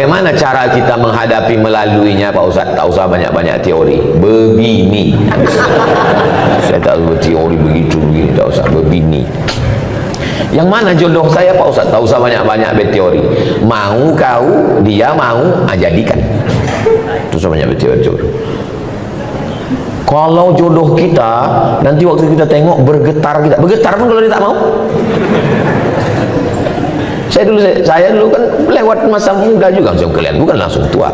Bagaimana cara kita menghadapi melaluinya Pak Ustaz? Tak usah banyak-banyak teori. Begini. Saya tak usah teori begitu begini, tak usah begini. Yang mana jodoh saya Pak Ustaz? Tak usah banyak-banyak berteori. Mau kau, dia mau, jadikan. Tak usah banyak berteori. Kalau jodoh kita nanti waktu kita tengok bergetar kita. Bergetar pun kalau dia tak mau. Saya dulu kan lewat masa muda juga langsung kalian, bukan langsung tua.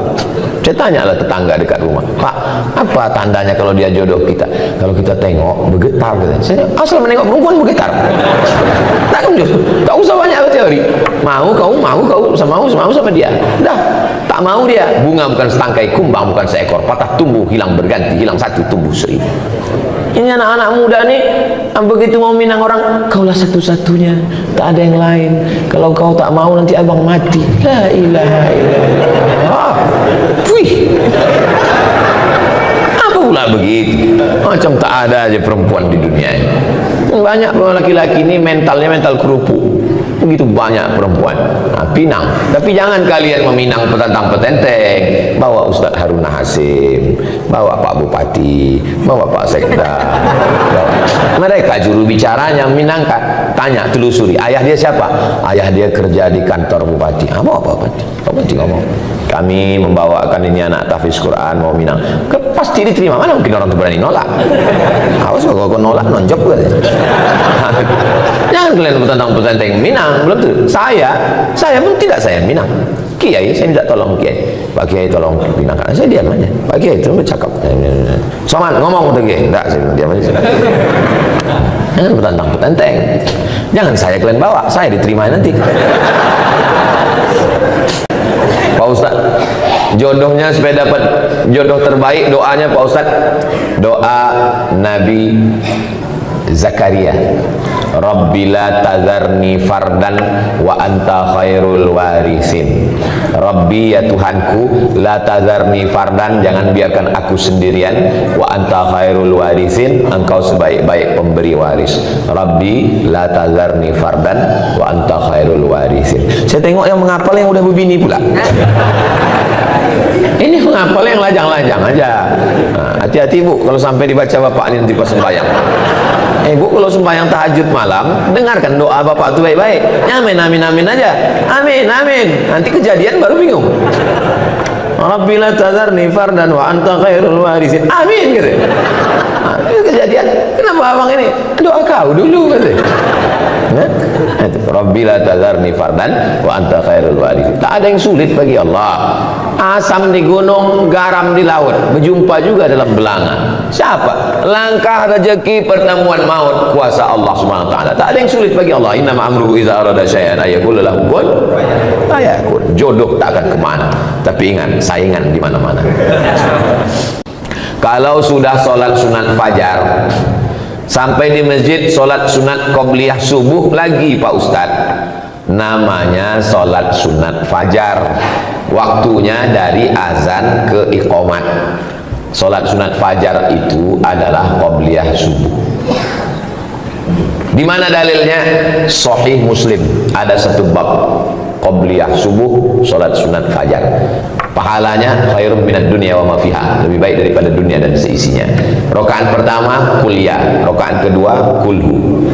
Saya tanyalah tetangga dekat rumah, Pak, apa tandanya kalau dia jodoh kita? Kalau kita tengok bergetar, katanya. Saya asal menengok perempuan bergetar. Tak usah banyak teori. Mau kau sama dia. Dah, tak mau dia. Bunga bukan setangkai, kumbang bukan seekor, patah tumbuh hilang berganti, hilang satu tumbuh seribu. Ini anak-anak muda nih, begitu mau minang orang, kaulah satu-satunya, tak ada yang lain. Kalau kau tak mau nanti abang mati. La ilaha illallah. Wih, apa pula begitu? Macam tak ada aja perempuan di dunia ini. Banyak laki-laki ini mentalnya mental kerupuk. Begitu banyak perempuan. Nah, pinang. Tapi jangan kalian meminang petantang-petenteng. Bawa Ustaz Haruna Hasim, bawa Pak Bupati, bawa Pak Sekda. Mereka juru bicaranya minangkan. Tanya, telusuri. Ayah dia siapa? Ayah dia kerja di kantor Bupati. Bawa Pak Bupati. Pak Bupati ngomong, kami membawakan ini anak tahfiz Quran mau minang. Pasti diterima. Mana mungkin orang itu berani nolak? Awas kalau kau nolak nonjok kan. Jangan kalian petantang-petenteng minang. Belum tuh. Saya pun tidak saya minang. Kiai, saya minta tolong Kiai. Pak Kiai tolong minangkan. Saya diam aja. Pak Kiai itu bercakap. Soman ngomong untuk Kiai. Enggak, saya diam aja. Jangan petantang-petenteng. Jangan saya kalian bawa. Saya diterima nanti. Pak Ustaz, jodohnya supaya dapat jodoh terbaik, doanya Pak Ustaz, doa Nabi Zakaria, Rabbi la tazarni fardan wa anta khairul warisin. Rabbi, ya Tuhanku, la tazarni fardan, jangan biarkan aku sendirian, wa anta khairul warisin, engkau sebaik-baik pemberi waris. Rabbi la tazarni fardan wa anta khairul warisin. Saya tengok yang menghafal yang udah berbini pula. Ini menghafal yang lajang-lajang aja. Hati-hati Bu, kalau sampai dibaca bapak ini nanti pas sembahyang. Bu, kalau sembahyang tahajud malam, dengarkan doa bapak itu baik-baik. Amin, amin, amin aja. Amin, amin. Nanti kejadian baru bingung. Rabbi la tazarni fardan wa anta khairul warisin. Amin gitu. Itu kejadian. Kenapa abang ini? Doa kau dulu gitu. Rabbi la tazarni fardan wa anta khairul warisin. Tak ada yang sulit bagi Allah. Asam di gunung, garam di laut, berjumpa juga dalam belanga. Siapa? Langkah rezeki, pertemuan maut, kuasa Allah Subhanahu wa taala. Tak ada yang sulit bagi Allah. Inna ma'amruhu idza arada syai'an ayyaqula lahu kun fayakun. Jodoh tak akan kemana. Tapi ingat, saingan di mana-mana. Kalau sudah sholat sunat fajar, sampai di masjid sholat sunat qobliyah subuh lagi Pak Ustaz, namanya sholat sunat fajar. Waktunya dari azan ke iqamat. Sholat sunat fajar itu adalah qobliyah subuh. Di mana dalilnya? Sahih Muslim, ada satu bab qobliyah subuh, sholat sunat fajar. Pahalanya khairum minad dunya wa ma fiha, lebih baik daripada dunia dan seisinya. Rakaat pertama kuliah, rakaat kedua kulhu.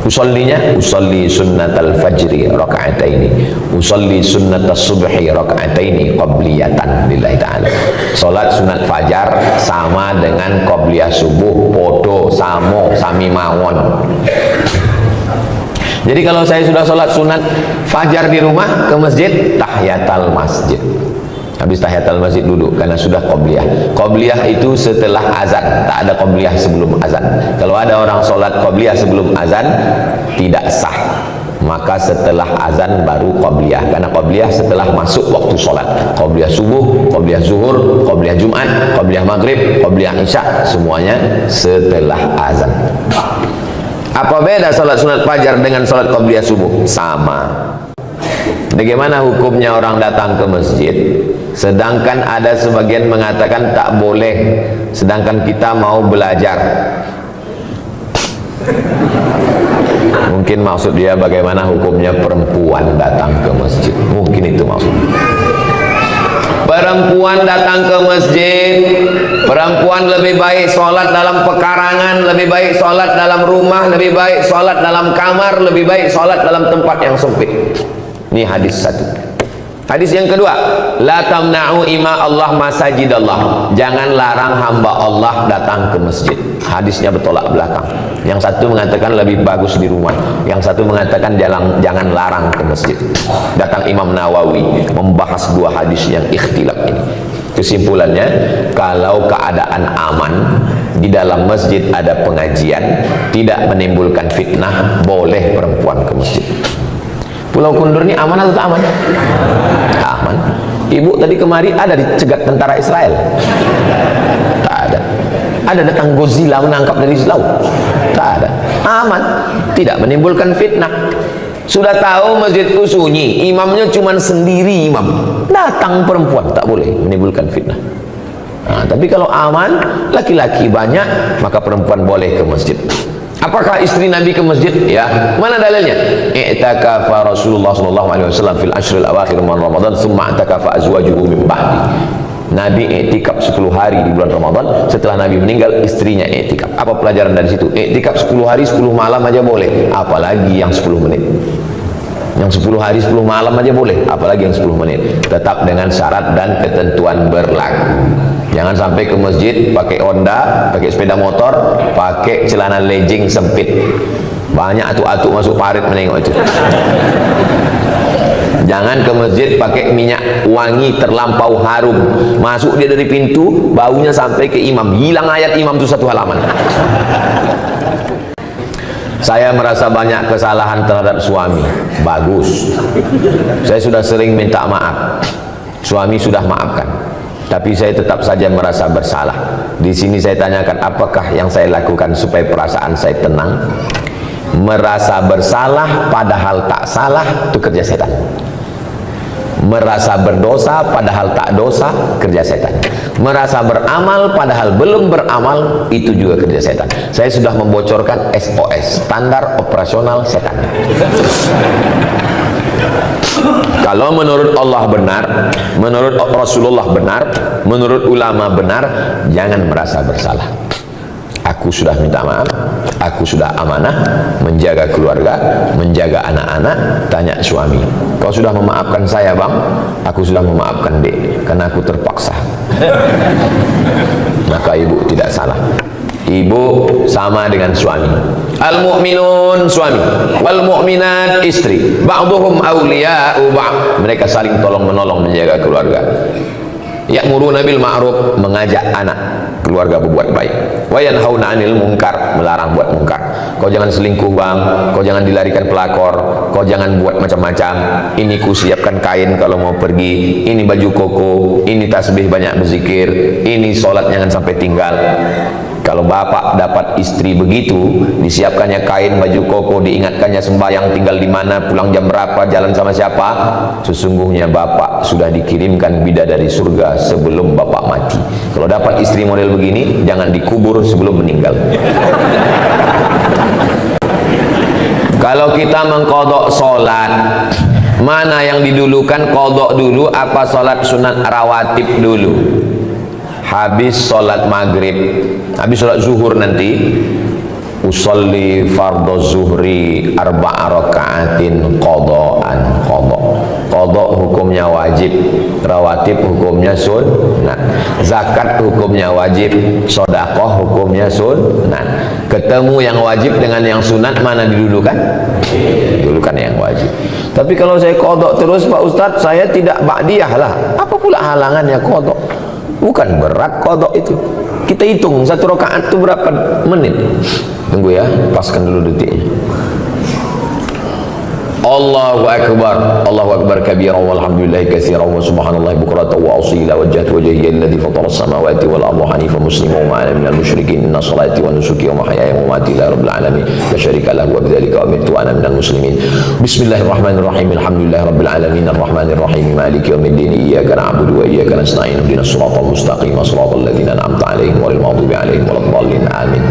Usollinya, usolli sunnatal fajri raka'ataini, usolli sunnatas subhi raka'ataini qabliyatan lillahi ta'ala. Salat sunat fajar sama dengan qabliyah subuh, podo samo sami mawon. Jadi kalau saya sudah sholat sunat fajar di rumah, ke masjid, tahiyatul masjid. Habis tahiyatul masjid duduk, karena sudah qobliyah. Qobliyah itu setelah azan, tak ada qobliyah sebelum azan. Kalau ada orang sholat qobliyah sebelum azan, tidak sah. Maka setelah azan baru qobliyah, karena qobliyah setelah masuk waktu sholat. Qobliyah subuh, qobliyah zuhur, qobliyah jumat, qobliyah maghrib, qobliyah isya, semuanya setelah azan. Apa beda sholat sunat fajar dengan sholat qobliyah subuh? Sama. Bagaimana hukumnya orang datang ke masjid, sedangkan ada sebagian mengatakan tak boleh, sedangkan kita mau belajar. Mungkin maksud dia bagaimana hukumnya perempuan datang ke masjid. Mungkin itu maksudnya. Perempuan datang ke masjid, perempuan lebih baik sholat dalam pekarangan, lebih baik sholat dalam rumah, lebih baik sholat dalam kamar, lebih baik sholat dalam tempat yang sempit. Ini hadis satu. Hadis yang kedua, la tamna'u ima Allah masajidallah. Jangan larang hamba Allah datang ke masjid. Hadisnya bertolak belakang. Yang satu mengatakan lebih bagus di rumah, yang satu mengatakan jangan larang ke masjid. Datang Imam Nawawi membahas dua hadis yang ikhtilaf ini. Kesimpulannya, kalau keadaan aman, di dalam masjid ada pengajian, tidak menimbulkan fitnah, boleh perempuan ke masjid. Pulau Kundur ini aman atau tak aman? Aman. Ibu tadi kemari ada dicegat tentara Israel? Tak ada. Ada datang Godzilla menangkap dari laut? Tak ada. Aman. Tidak menimbulkan fitnah. Sudah tahu masjid itu sunyi, imamnya cuma sendiri imam. Datang perempuan, tak boleh menimbulkan fitnah. Nah, tapi kalau aman, laki-laki banyak, maka perempuan boleh ke masjid. Apakah istri Nabi ke masjid? Ya. Mana dalilnya? I'takafa Rasulullah sallallahu alaihi wasallam fil ashril awakhir min Ramadan, thumma i'takafa azwajuhu min ba'di. Nabi i'tikaf 10 hari di bulan Ramadan, setelah Nabi meninggal istrinya i'tikaf. Apa pelajaran dari situ? I'tikaf 10 hari 10 malam aja boleh, apalagi yang 10 menit. Yang 10 hari 10 malam aja boleh, apalagi yang 10 menit. Tetap dengan syarat dan ketentuan berlaku. Jangan sampai ke masjid pakai Honda, pakai sepeda motor, pakai celana legging sempit. Banyak atuk-atuk masuk parit menengok itu. Jangan ke masjid pakai minyak wangi terlampau harum. Masuk dia dari pintu, baunya sampai ke imam. Hilang ayat imam itu satu halaman. Saya merasa banyak kesalahan terhadap suami. Bagus. Saya sudah sering minta maaf. Suami sudah maafkan. Tapi saya tetap saja merasa bersalah. Di sini saya tanyakan, apakah yang saya lakukan supaya perasaan saya tenang? Merasa bersalah padahal tak salah, itu kerja setan. Merasa berdosa padahal tak dosa, kerja setan. Merasa beramal padahal belum beramal, itu juga kerja setan. Saya sudah membocorkan SOS, standar operasional setan. Kalau menurut Allah benar, menurut Rasulullah benar, menurut ulama benar, jangan merasa bersalah. Aku sudah minta maaf, aku sudah amanah menjaga keluarga, menjaga anak-anak. Tanya suami, kau sudah memaafkan saya bang? Aku sudah memaafkan dek, karena aku terpaksa. Maka ibu tidak salah. Ibu sama dengan suami. Al-mu'minun suami, wal mu'minat istri. Ba'duhum awliya'u ba'd. Mereka saling tolong-menolong menjaga keluarga. Ya'muruna bil ma'ruf, mengajak anak keluarga berbuat baik. Wa yanhauna 'anil munkar, melarang buat munkar. Kau jangan selingkuh bang, kau jangan dilarikan pelakor, kau jangan buat macam-macam. Ini ku siapkan kain kalau mau pergi, ini baju koko, ini tasbih banyak berzikir, ini sholat jangan sampai tinggal. Kalau bapak dapat istri begitu, disiapkannya kain, baju koko, diingatkannya sembahyang tinggal di mana, pulang jam berapa, jalan sama siapa, sesungguhnya bapak sudah dikirimkan bidadari surga sebelum bapak mati. Kalau dapat istri model begini, jangan dikubur sebelum meninggal. Kalau kita mengkodok sholat, mana yang didulukan, kodok dulu apa sholat sunat rawatib dulu? Habis sholat maghrib, habis sholat zuhur nanti, usolli fardhu zuhri arba'a raka'atin qada'an. Qada hukumnya wajib, rawatib hukumnya sunnah, zakat hukumnya wajib, sedekah hukumnya sunnah. Ketemu yang wajib dengan yang sunat, mana didulukan? Didulukan yang wajib. Tapi kalau saya qada terus Pak Ustadz, saya tidak ba'diyah lah. Apa pula halangannya qada? Bukan berat kodok itu. Kita hitung satu rakaat itu berapa menit. Tunggu ya, paskan dulu detiknya. Allahu Akbar, Allahu Akbar kabira walhamdulillahi katsira wa subhanallahi bukratan wa asila wajjahtu wajhiya alladhi fatara as-samawati wal arda hanifan musliman wa ana minal musyrikin. Inna salati wa nusuki wa mahyaya wa mamati lillahi rabbil alamin la syarika lahu wa bidzalika umirtu wa ana minal muslimin. Bismillahirrahmanirrahim. Alhamdulillahi rabbil alamin arrahmanir rahim maliki yaumiddin iyyaka na'budu wa iyyaka nasta'in ihdinas siratal mustaqim siratal ladzina an'amta 'alaihim ghairil maghdubi 'alaihim waladdallin amin.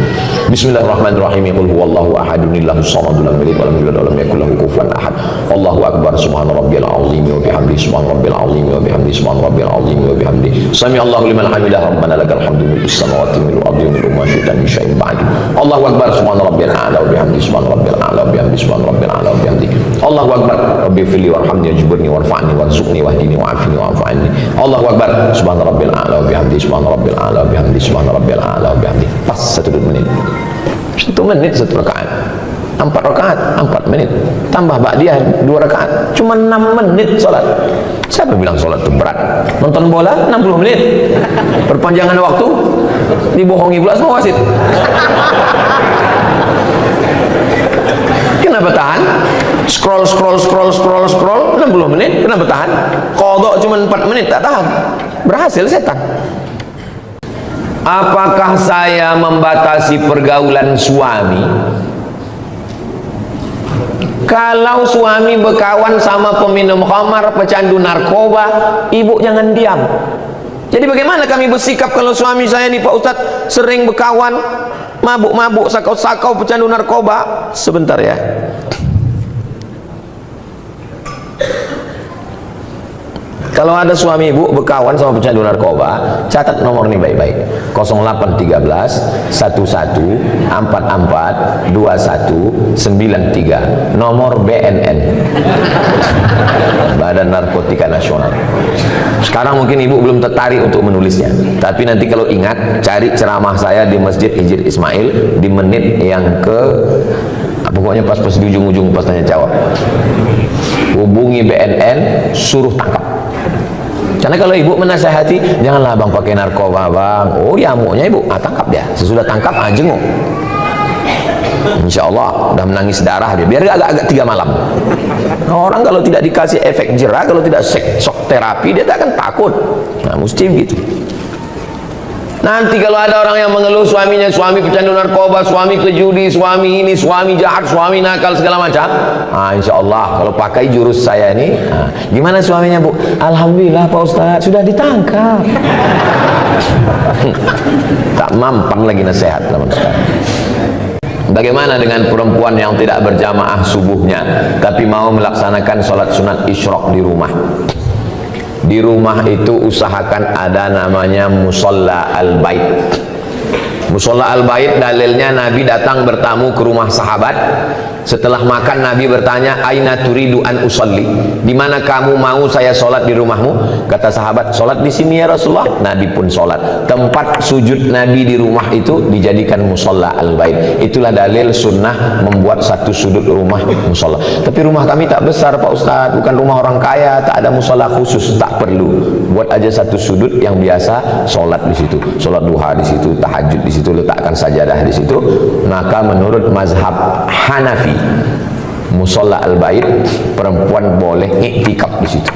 Bismillahirrahmanirrahim. Qul huwallahu ahadun, Allahus samad, lam yalid wa lam yulad wa lam yakul lahu kufuwan ahad. ahad. Allahu akbar, subhana rabbiyal azim wa bihamdi, subhana rabbil azim wa bihamdi, subhana rabbil azim wa bihamdi. Sami Allahu liman hamidah, rabbana lakal hamdu mil'us samawati mil'u ardi mil'u ma syi'ta min syai'in ba'du. Allahu akbar, subhana rabbil a'la wa bihamdi, subhana rabbil a'la wa bihamdi, subhana rabbil a'la wa bihamdi. Allahu akbar, rabbi fili warhamni wajburni warfa'ni warzuqni wahdini wa'afini wa'afu'anni. Allahu akbar, subhana rabbil a'la wa bihamdi, subhana rabbil a'la wa bihamdi, subhana rabbil a'la wa bihamdi. Pas 1 menit. 1 menit 1 rakaat. 4 rakaat 4 menit, tambah ba'diyah 2 rakaat, cuma 6 menit salat. Siapa bilang salat itu berat? Nonton bola 60 menit, perpanjangan waktu, dibohongi pula semua wasit. Kenapa tahan? Scroll 60 menit, kenapa tahan? Qadha cuma 4 menit, tak tahan. Berhasil setan. Apakah saya membatasi pergaulan suami? Kalau suami berkawan sama peminum khamar, pecandu narkoba, ibu jangan diam. Jadi bagaimana kami bersikap kalau suami saya nih Pak Ustadz sering berkawan, mabuk-mabuk, sakau-sakau, pecandu narkoba? Sebentar ya. Kalau ada suami ibu berkawan sama pecandu narkoba, catat nomor ini baik-baik. 0813 11 44 21 93, nomor BNN, Badan Narkotika Nasional. Sekarang mungkin ibu belum tertarik untuk menulisnya, tapi nanti kalau ingat, cari ceramah saya di Masjid Hijr Ismail di menit yang pokoknya pas di ujung-ujung pas tanya jawab. Hubungi BNN, suruh tangkap. Karena kalau ibu menasihati, janganlah bang pakai narkoba bang. Oh ya maunya ibu, tangkap dia. Sesudah tangkap, jenguk. Insya Allah udah menangis darah dia. Biar agak-agak 3 malam. Orang kalau tidak dikasih efek jerah, kalau tidak shock terapi, dia tak akan takut. Nah mesti begitu. Nanti kalau ada orang yang mengeluh suaminya, suami pecandu narkoba, suami kejudi, suami ini, suami jahat, suami nakal, segala macam, insya Allah kalau pakai jurus saya ini, gimana suaminya bu? Alhamdulillah Pak Ustadz sudah ditangkap. Tak mampang lagi nasihat teman sekarang. Bagaimana dengan perempuan yang tidak berjamaah subuhnya tapi mau melaksanakan sholat sunat isyraq di rumah? Di rumah itu usahakan ada namanya musalla al-bait. Musalla al-bait dalilnya Nabi datang bertamu ke rumah sahabat. Setelah makan Nabi bertanya, aina turidu an usalli? Di mana kamu mau saya sholat di rumahmu? Kata sahabat, sholat di sini ya Rasulullah. Nabi pun sholat. Tempat sujud Nabi di rumah itu dijadikan musalla al-bait. Itulah dalil sunnah membuat satu sudut rumah musalla. Tapi rumah kami tak besar Pak Ustadz, bukan rumah orang kaya, tak ada musalla khusus. Tak perlu, buat aja satu sudut yang biasa sholat di situ, sholat duha di situ, tahajud di situ, letakkan sajadah di situ. Maka menurut mazhab Hanafi, musalla al-bait perempuan boleh iktikaf di situ.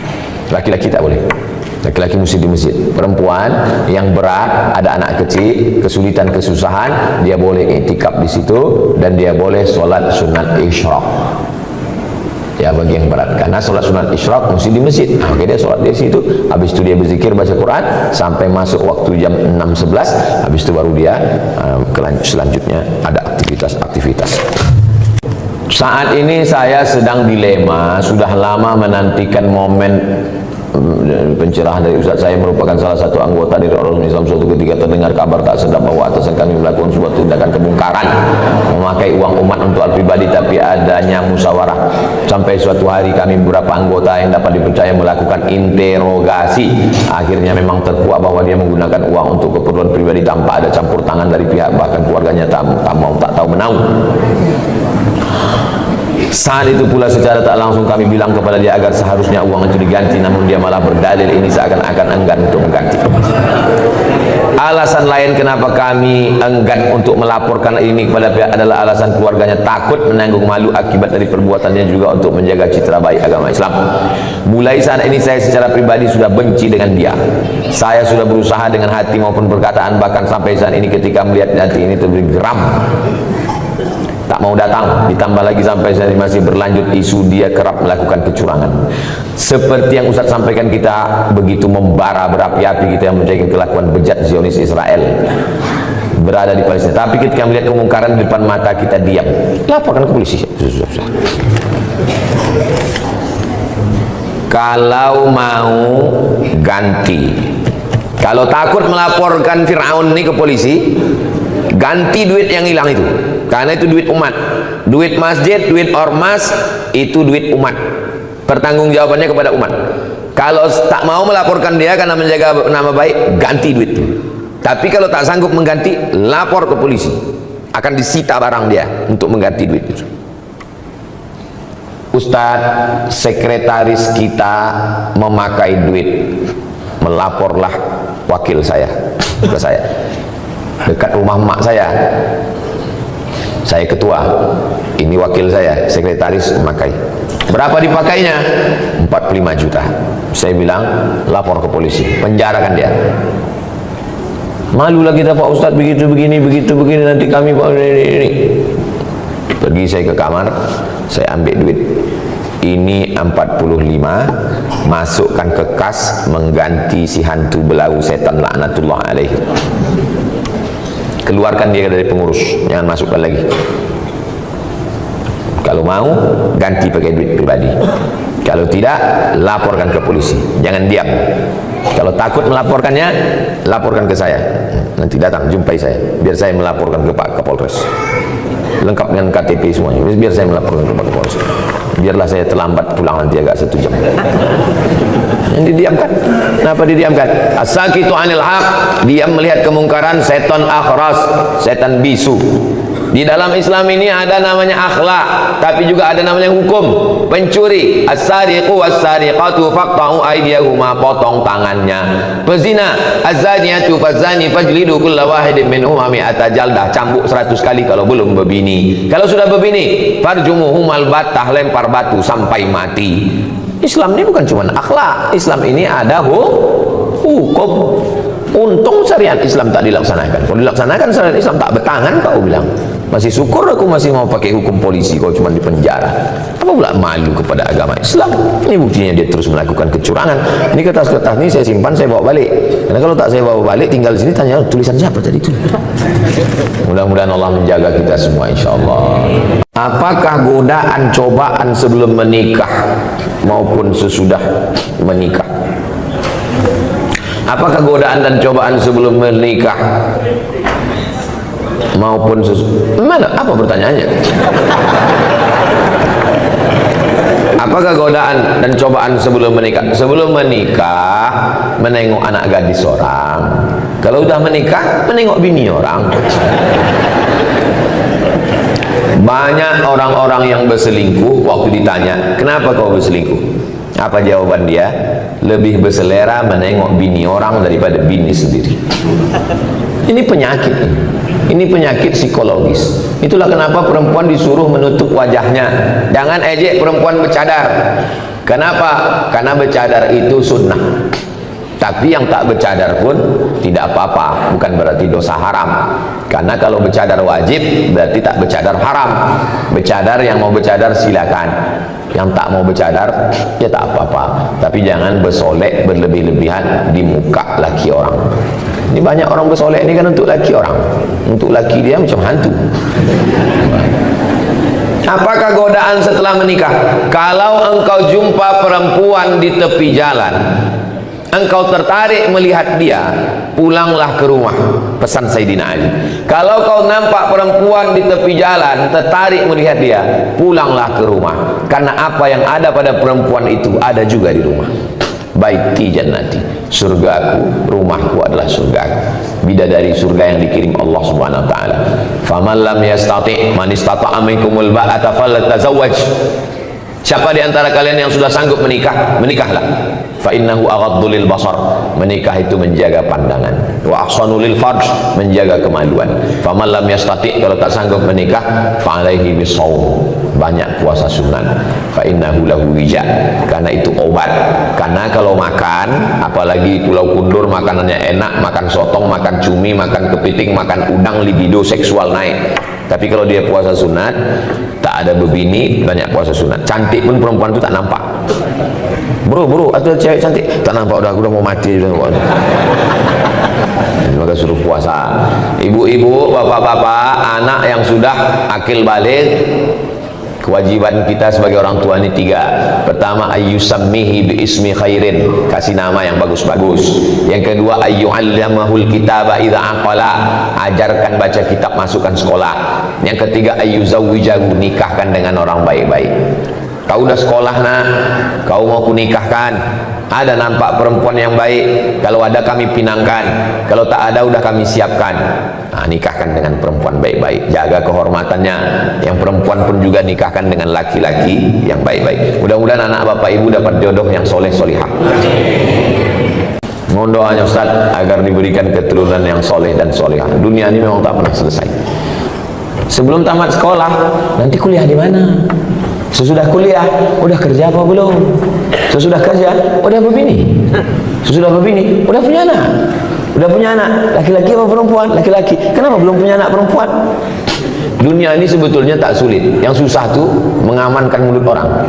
Laki-laki tak boleh. Laki-laki mesti di masjid. Perempuan yang berat, ada anak kecil, kesulitan kesusahan, dia boleh iktikaf di situ dan dia boleh sholat sunat isyraq. Ya bagi yang berat, karena sholat sunat isyraq mesti di masjid. Oke, dia sholat di situ, habis itu dia berzikir baca Quran sampai masuk waktu jam 6.11, habis itu baru dia selanjutnya ada aktivitas. Saat ini saya sedang dilema, sudah lama menantikan momen pencerahan dari Ustaz. Saya merupakan salah satu anggota dari orang Islam. Suatu ketika terdengar kabar tak sedap bahwa atasan kami melakukan sebuah tindakan kemungkaran, memakai uang umat untuk hal pribadi, tapi adanya musyawarah. Sampai suatu hari kami beberapa anggota yang dapat dipercaya melakukan interogasi. Akhirnya memang terkuak bahwa dia menggunakan uang untuk keperluan pribadi tanpa ada campur tangan dari pihak, bahkan keluarganya tak tahu menau. Saat itu pula secara tak langsung kami bilang kepada dia agar seharusnya uang itu diganti, namun dia malah berdalil ini seakan-akan enggan untuk mengganti. Alasan lain kenapa kami enggan untuk melaporkan ini kepada pihak adalah alasan keluarganya takut menanggung malu akibat dari perbuatannya, juga untuk menjaga citra baik agama Islam. Mulai saat ini saya secara pribadi sudah benci dengan dia. Saya sudah berusaha dengan hati maupun perkataan, bahkan sampai saat ini ketika melihat hati ini terberi geram, tak mau datang. Ditambah lagi sampai saat ini masih berlanjut isu dia kerap melakukan kecurangan. Seperti yang Ustaz sampaikan, kita begitu membara berapi-api kita yang mencari kelakuan bejat Zionis Israel berada di Palestina, tapi ketika melihat kemungkaran di depan mata kita diam. Laporkan ke polisi. kalau mau ganti, kalau takut melaporkan Fir'aun ini ke polisi, ganti duit yang hilang itu, karena itu duit umat, duit masjid, duit ormas, itu duit umat, pertanggungjawabannya kepada umat. Kalau tak mau melaporkan dia karena menjaga nama baik, ganti duit. Tapi kalau tak sanggup mengganti, lapor ke polisi, akan disita barang dia untuk mengganti duit itu. Ustadz, sekretaris kita memakai duit, melaporlah wakil saya ke saya, dekat rumah emak saya ketua, ini wakil saya, sekretaris memakai. Berapa dipakainya? 45 juta. Saya bilang, lapor ke polisi, penjarakan dia. Malulah kita Pak Ustadz, begitu begini, nanti kami ini. Pergi saya ke kamar, saya ambil duit. Ini 45, masukkan ke kas, mengganti si hantu belau setan laknatullah alaihi. Keluarkan dia dari pengurus, jangan masukkan lagi. Kalau mau, ganti pakai duit pribadi. Kalau tidak, laporkan ke polisi, jangan diam. Kalau takut melaporkannya, laporkan ke saya. Nanti datang, jumpai saya, biar saya melaporkan ke Pak Kapolres, lengkap dengan KTP semuanya, biar saya melaporkan ke Pak Kapolres. Biarlah saya terlambat pulang nanti agak 1 jam. Yang didiamkan. Kenapa didiamkan? As-sakitu anil haq, diam melihat kemungkaran, setan akhras, setan bisu. Di dalam Islam ini ada namanya akhlak, tapi juga ada namanya hukum. Pencuri, as-sariqu was-sariqatu faqta'u aydiyahuma, potong tangannya. Pezina, az-zaniyatu faz-zani fajlidu kulla wahidin minhuma mi'ata jaldah, cambuk 100 kali kalau belum berbini. Kalau sudah berbini, farjumuhumal battah, lempar batu sampai mati. Islam ini bukan cuma akhlak, Islam ini ada hukum. Untung syariat Islam tak dilaksanakan. Kalau dilaksanakan syariat Islam tak bertangan, kau bilang masih syukur aku masih mau pakai hukum polisi, kau cuma di penjara. Apa pula malu kepada agama Islam? Ini buktinya dia terus melakukan kecurangan. Ini kertas-kertas ini saya simpan, saya bawa balik. Karena kalau tak saya bawa balik, tinggal di sini tanya tulisan siapa tadi itu. Mudah-mudahan Allah menjaga kita semua, insyaallah. Apakah godaan cobaan sebelum menikah maupun sesudah menikah? Apakah godaan dan cobaan sebelum menikah maupun mana? Apa pertanyaannya? Apakah godaan dan cobaan sebelum menikah? Sebelum menikah menengok anak gadis orang. Kalau udah menikah menengok bini orang. Banyak orang-orang yang berselingkuh, waktu ditanya, kenapa kau berselingkuh? Apa jawaban dia? Lebih berselera menengok bini orang daripada bini sendiri. Ini penyakit. Ini penyakit psikologis. Itulah kenapa perempuan disuruh menutup wajahnya. Jangan ejek perempuan bercadar. Kenapa? Karena bercadar itu sunnah. Tapi yang tak bercadar pun tidak apa-apa, bukan berarti dosa haram. Karena kalau bercadar wajib, berarti tak bercadar haram. Bercadar, yang mau bercadar silakan. Yang tak mau bercadar, ya tak apa-apa. Tapi jangan bersolek berlebih-lebihan di muka laki orang. Ini banyak orang bersolek ini kan untuk laki orang. Untuk laki dia macam hantu. Apakah godaan setelah menikah? Kalau engkau jumpa perempuan di tepi jalan, engkau tertarik melihat dia, pulanglah ke rumah, pesan Sayyidina Ali. Kalau kau nampak perempuan di tepi jalan, tertarik melihat dia, pulanglah ke rumah. Karena apa yang ada pada perempuan itu ada juga di rumah. Baiti jannati, surgaku, rumahku adalah surgaku. Bidadari surga yang dikirim Allah Subhanahu wa taala. Faman lam yastati' man istata'a minkumul ba'ata falyatazawwaj. Siapa di antara kalian yang sudah sanggup menikah, menikahlah. Fa innahu aghaddu lil basar, menikah itu menjaga pandangan, wa ahsanu lil farj, menjaga kemaluan. Faman lam yastati', kalau tak sanggup menikah, fa alaihi bisawm, banyak puasa sunat. Fa innahu lahu wija, karena itu obat. Karena kalau makan, apalagi Pulau Kundur makanannya enak, makan sotong, makan cumi, makan kepiting, makan udang, libido seksual naik. Tapi kalau dia puasa sunat, tak ada berbini, banyak puasa sunat. Cantik pun perempuan itu tak nampak. Bro, ada cewek cantik, tak nampak, udah aku udah mau mati sudah. Maka suruh puasa. Ibu-ibu, bapak-bapak, anak yang sudah akil balik, Kewajiban kita sebagai orang tua ini 3. Pertama, ayyusammihi bi ismi khairin, kasih nama yang bagus-bagus. Yang kedua, ayyu'allamahul kitaba idza aqala, ajarkan baca kitab, masukkan sekolah. Yang ketiga, ayyuzawwijahu, nikahkan dengan orang baik-baik. Kau udah sekolah nak, kau mau kunikahkan, ada nampak perempuan yang baik, kalau ada kami pinangkan, kalau tak ada udah kami siapkan. Nah, nikahkan dengan perempuan baik-baik, jaga kehormatannya. Yang perempuan pun juga nikahkan dengan laki-laki yang baik-baik. Mudah-mudahan anak bapak ibu dapat jodoh yang soleh solihah. Mohon doanya Ustaz agar diberikan keturunan yang soleh dan solihah. Dunia ini memang tak pernah selesai. Sebelum tamat sekolah, nanti kuliah di mana? Sesudah kuliah, udah kerja apa belum? Sesudah kerja, udah berbini. Sesudah berbini, udah punya anak. Udah punya anak, laki-laki apa perempuan? Laki-laki. Kenapa belum punya anak perempuan? Dunia ini sebetulnya tak sulit. Yang susah tuh mengamankan mulut orang.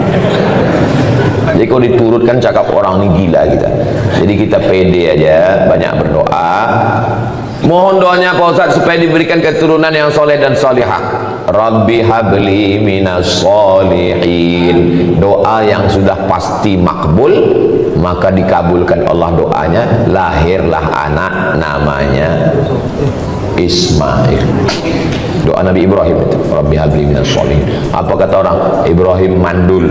Jadi kalau diturutkan cakap orang ini gila kita. Jadi kita pede aja, banyak berdoa. Mohon doanya Pak Ustaz supaya diberikan keturunan yang soleh dan solihah. Rabbi habli minas solihin. Doa yang sudah pasti makbul, maka dikabulkan Allah doanya. Lahirlah anak namanya Ismail. Doa Nabi Ibrahim itu, Rabbi habli minas solihin. Apa kata orang? Ibrahim mandul,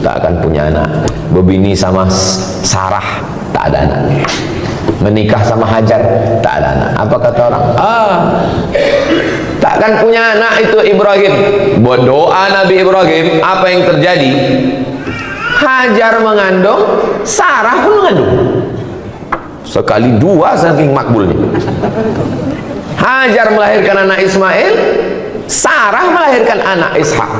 tak akan punya anak. Berbini sama Sarah, tak ada anak. Menikah sama Hajar, tak ada anak. Apa kata orang? Takkan punya anak itu Ibrahim. Berdoa Nabi Ibrahim, apa yang terjadi? Hajar mengandung, Sarah pun mengandung. Sekali dua saking makbulnya. Hajar melahirkan anak Ismail, Sarah melahirkan anak Ishak.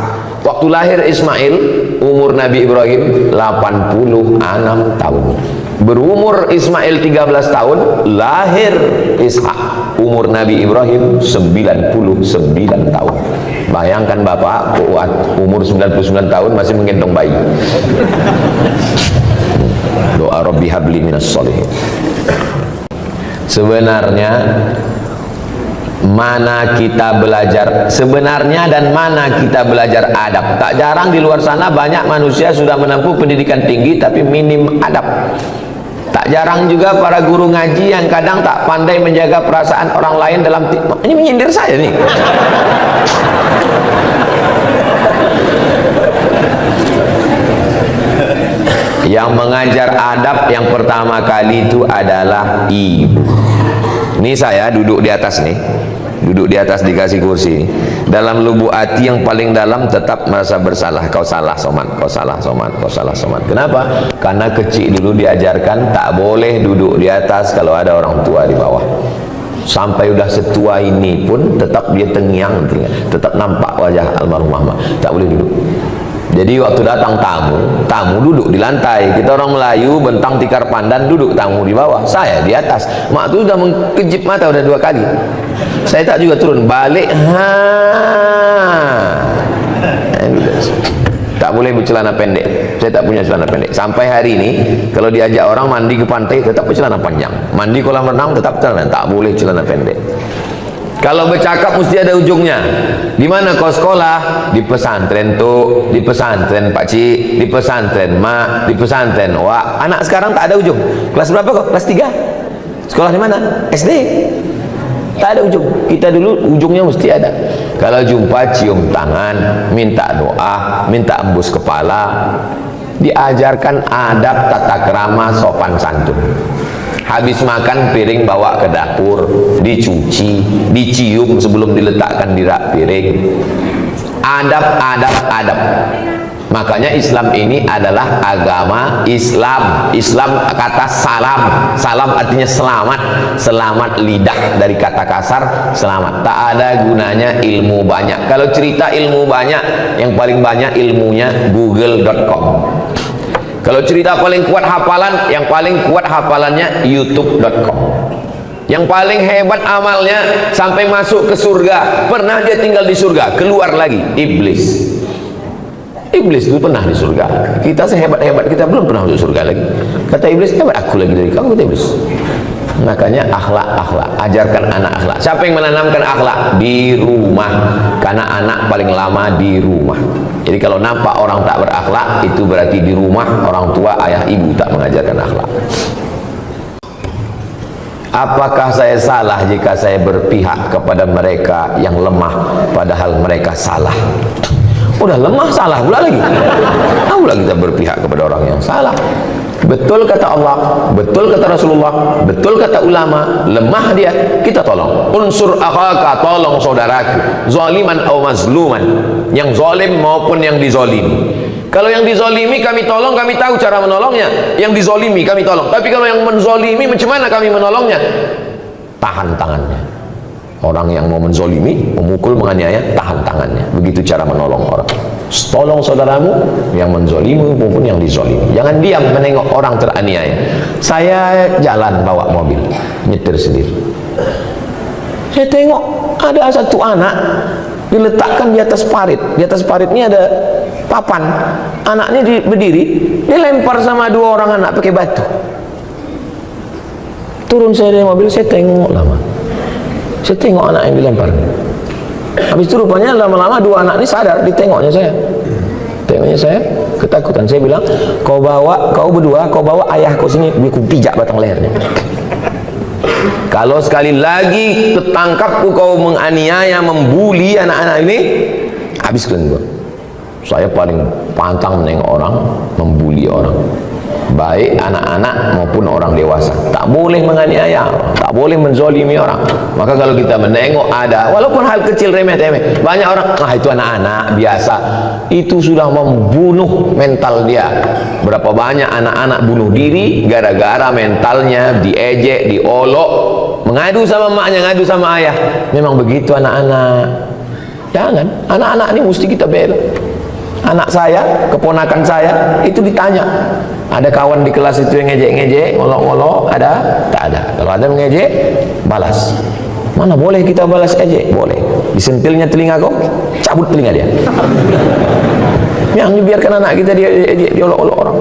Waktu lahir Ismail, umur Nabi Ibrahim 86 tahun. Berumur Ismail 13 tahun, lahir Ishak. Umur Nabi Ibrahim 99 tahun. Bayangkan bapak kuat, umur 99 tahun masih menggendong bayi. Doa Rabbi habli minas solihin. Sebenarnya mana kita belajar sebenarnya dan mana kita belajar adab. Tak jarang di luar sana banyak manusia sudah menempuh pendidikan tinggi tapi minim adab. Tak jarang juga para guru ngaji yang kadang tak pandai menjaga perasaan orang lain dalam ini menyindir saya nih. Yang mengajar adab yang pertama kali itu adalah ibu. Ini saya duduk di atas nih, duduk di atas dikasih kursi. Dalam lubuk hati yang paling dalam tetap merasa bersalah. Kau salah Somad, kau salah Somad, kau salah Somad. Kenapa? Karena kecil dulu diajarkan tak boleh duduk di atas kalau ada orang tua di bawah. Sampai udah setua ini pun tetap dia tengiang, tetap nampak wajah almarhumah, tak boleh duduk. Jadi waktu datang tamu duduk di lantai. Kita orang Melayu bentang tikar pandan, duduk tamu di bawah, saya di atas. Mak tu sudah mengkejip mata udah 2 kali. Saya tak juga turun, balik. Tak boleh bercelana pendek. Saya tak punya celana pendek. Sampai hari ini kalau diajak orang mandi ke pantai tetap bercelana panjang. Mandi kolam renang tetap celana, tak boleh celana pendek. Kalau bercakap mesti ada ujungnya. Di mana kau sekolah? Di pesantren tu, di pesantren Pak Cik, di pesantren Mak, di pesantren Wak. Anak sekarang tak ada ujung. Kelas berapa kau? Kelas 3. Sekolah di mana? SD. Tak ada ujung. Kita dulu ujungnya mesti ada. Kalau jumpa cium tangan, minta doa, minta embus kepala. Diajarkan adab, tata krama, sopan santun. Habis makan piring bawa ke dapur, dicuci, dicium sebelum diletakkan di rak piring. Adab. Makanya Islam ini adalah agama Islam. Islam kata salam. Salam artinya selamat. Selamat lidah, dari kata kasar selamat. Tak ada gunanya ilmu banyak. Kalau cerita ilmu banyak, yang paling banyak ilmunya google.com. Kalau cerita paling kuat hafalan, yang paling kuat hafalannya youtube.com. Yang paling hebat amalnya sampai masuk ke surga. Pernah dia tinggal di surga, keluar lagi, iblis. Iblis itu pernah di surga. Kita sehebat-hebat kita belum pernah masuk surga lagi. Kata iblis, hebat aku lagi dari kamu, kata iblis. Makanya akhlak, ajarkan anak akhlak. Siapa yang menanamkan akhlak? Di rumah, karena anak paling lama di rumah. Jadi kalau nampak orang tak berakhlak, itu berarti di rumah orang tua, ayah, ibu tak mengajarkan akhlak. Apakah saya salah jika saya berpihak kepada mereka yang lemah, padahal mereka salah? Udah lemah salah pula lagi. Tahu lagi kita berpihak kepada orang yang salah. Betul kata Allah, betul kata Rasulullah, betul kata ulama, lemah dia, kita tolong. Unsur akhaka, tolong saudaraku, zaliman atau mazluman, yang zalim maupun yang dizalimi. Kalau yang dizalimi kami tolong, kami tahu cara menolongnya. Yang dizalimi kami tolong. Tapi kalau yang menzalimi, macam mana kami menolongnya? Tahan tangannya. Orang yang mau menzalimi, memukul, menganiaya, tahan tangannya. Begitu cara menolong orang. Tolong saudaramu yang menzalimi maupun yang dizalimi. Jangan diam menengok orang teraniaya. Saya jalan bawa mobil, nyetir sendiri. Saya tengok ada satu anak diletakkan di atas parit. Di atas parit ini ada papan. Anaknya berdiri, dia lempar sama dua orang anak pakai batu. Turun saya dari mobil, saya tengok lama. Saya tengok anak yang dilempar. Habis itu rupanya lama-lama dua anak ini sadar, ditengoknya saya. Tengoknya saya, ketakutan. Saya bilang, kau berdua, kau bawa ayah kau sini, biar ku pijak batang lehernya. Kalau sekali lagi ketangkapku kau menganiaya, membuli anak-anak ini, habiskan gua. Saya paling pantang menengok orang, membuli orang, baik anak-anak maupun orang dewasa. Tak boleh menganiaya, tak boleh menzalimi orang. Maka kalau kita menengok ada, walaupun hal kecil remeh-temeh, banyak orang, itu anak-anak biasa, itu sudah membunuh mental dia. Berapa banyak anak-anak bunuh diri gara-gara mentalnya diejek, diolok, mengadu sama maknya, ngadu sama ayah. Memang begitu anak-anak. Jangan, anak-anak ini mesti kita bela. Anak saya, keponakan saya, itu ditanya, ada kawan di kelas itu yang ngejek-ngejek, ngolok-ngolok, ada? Tak ada. Kalau ada mengejek, balas. Mana boleh kita balas ejek? Boleh. Disentilnya telinga kau, cabut telinga dia. Yang dibiarkan anak kita dia ejek, diolok-olok orang.